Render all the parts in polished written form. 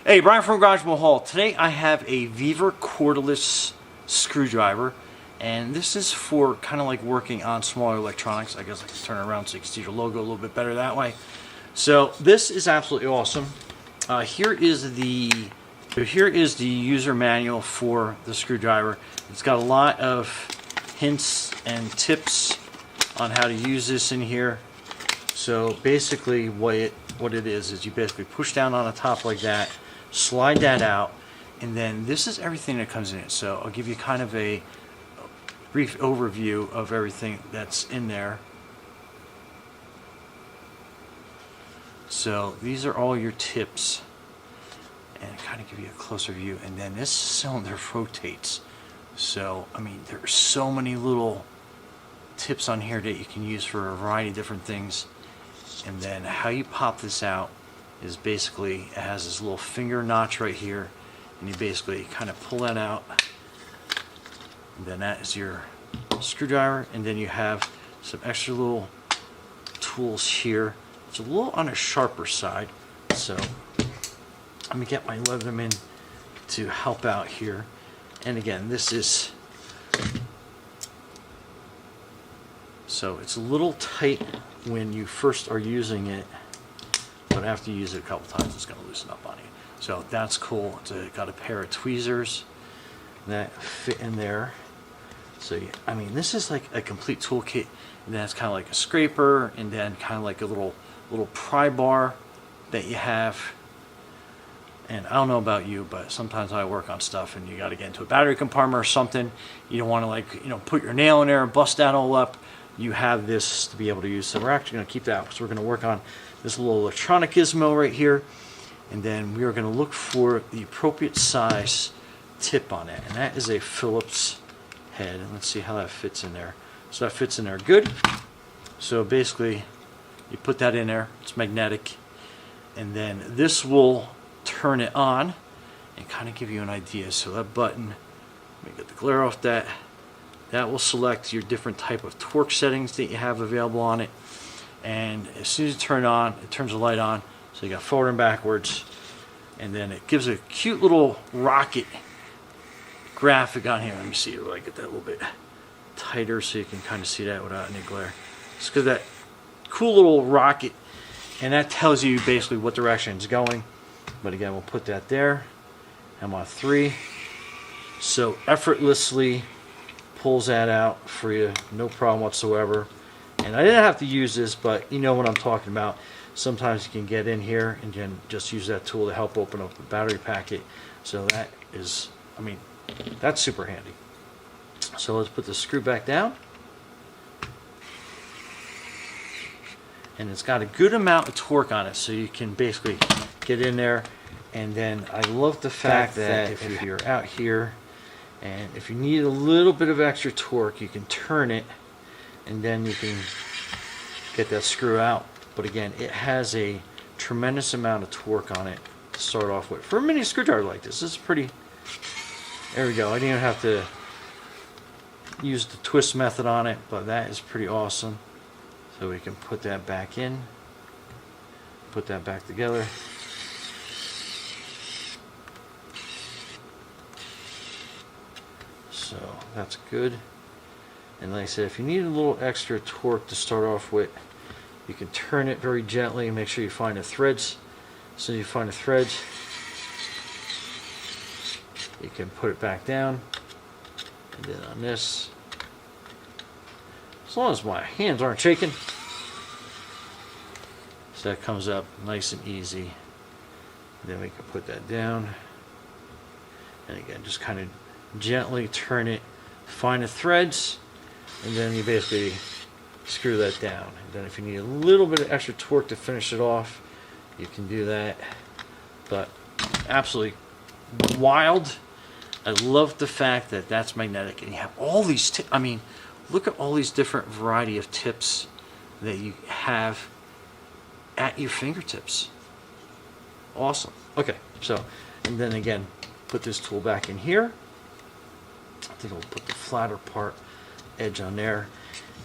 Hey, Brian from Garage Hall. Today I have a VEVOR cordless screwdriver, and this is for kind of like working on smaller electronics. I guess I can turn it around so you can see your logo a little bit better that way. So this is absolutely awesome. Here is the user manual for the screwdriver. It's got a lot of hints and tips on how to use this in here. So basically what it is you basically push down on the top like that, slide that out, and then this is everything that comes in it. So I'll give you kind of a brief overview of everything that's in there. So these are all your tips, and kind of give you a closer view. And then this cylinder rotates. So I mean, there are so many little tips on here that you can use for a variety of different things. And then how you pop this out is basically, it has this little finger notch right here, and you basically kind of pull that out, and then that is your screwdriver. And then you have some extra little tools here. It's a little on a sharper side, so let me get my Leatherman to help out here. And again, this is, so it's a little tight when you first are using it, but after you use it a couple times, it's going to loosen up on you. So that's cool. It's got a pair of tweezers that fit in there. So I mean, this is like a complete toolkit. And then it's kind of like a scraper, and then kind of like a little pry bar that you have. And I don't know about you, but sometimes I work on stuff and you got to get into a battery compartment or something. You don't want to, like, you know, put your nail in there and bust that all up. You have this to be able to use. So we're actually going to keep that, because we're going to work on this little electronic gizmo right here, and then we are going to look for the appropriate size tip on it, and that is a Phillips head. And let's see how that fits in there. So that fits in there good. So basically you put that in there, it's magnetic, and then this will turn it on and kind of give you an idea. So that button, let me get the glare off that. That will select your different type of torque settings that you have available on it. And as soon as you turn it on, it turns the light on. So you got forward and backwards. And then it gives a cute little rocket graphic on here. Let me see if I get that a little bit tighter so you can kind of see that without any glare. It's because that cool little rocket, and that tells you basically what direction it's going. But again, we'll put that there. I'm on 3. So effortlessly pulls that out for you, no problem whatsoever. And I didn't have to use this, but you know what I'm talking about. Sometimes you can get in here and then just use that tool to help open up the battery packet. So that is, I mean, that's super handy. So let's put the screw back down. And it's got a good amount of torque on it, so you can basically get in there. And then I love the fact that if you're out here, and if you need a little bit of extra torque, you can turn it, and then you can get that screw out. But again, it has a tremendous amount of torque on it to start off with. For a mini screwdriver like this is pretty, there we go. I didn't even have to use the twist method on it, but that is pretty awesome. So we can put that back in, put that back together. So that's good. And like I said, if you need a little extra torque to start off with, you can turn it very gently and make sure you find the threads. So you find the threads, you can put it back down. And then on this, as long as my hands aren't shaking, so that comes up nice and easy. And then we can put that down. And again, just kind of gently turn it, find the threads, and then you basically screw that down. And then if you need a little bit of extra torque to finish it off, you can do that. But absolutely wild. I love the fact that that's magnetic, and you have all these tips. I mean, look at all these different variety of tips that you have at your fingertips. Awesome. Okay, so, and then again, put this tool back in here. Then we'll put the flatter part edge on there,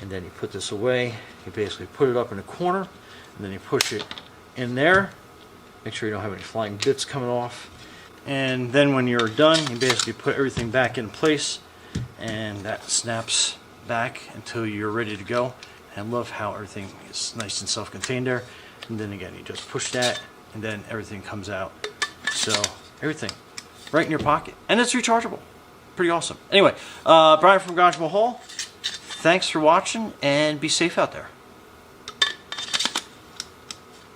and then you put this away. You basically put it up in a corner, and then you push it in there, Make sure you don't have any flying bits coming off. And then when you're done, you basically put everything back in place, and that snaps back until you're ready to go. And I love how everything is nice and self-contained there. And then again, you just push that, and then everything comes out. So everything right in your pocket, and it's rechargeable. Pretty awesome. Anyway, Brian from Garage Mahal, thanks for watching, and be safe out there.